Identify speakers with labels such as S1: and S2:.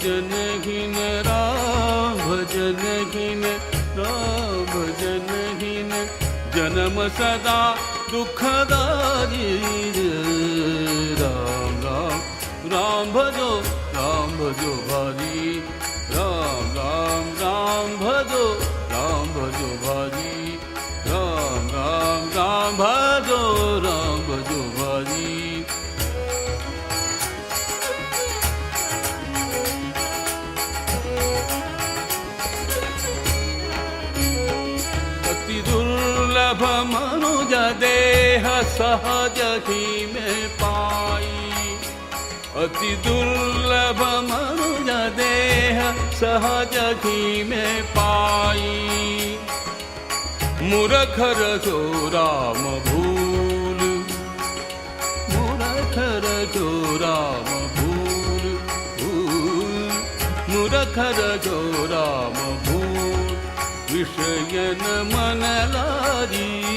S1: भजन हीन राम भजन हीन राम भजन हीन जन्म सदा दुखदारी राम राम राम भजो भारी राम राम राम भजो भारी राम राम राम भजो भारी अति दुर्लभ मनुज देह सहज ही में पाई अति दुर्लभ मनुज देह सहज ही में पाई मूर्ख रजो राम भूल मूर्ख रजो राम भूल मूर्ख रजो राम भूल विषयन मन लारी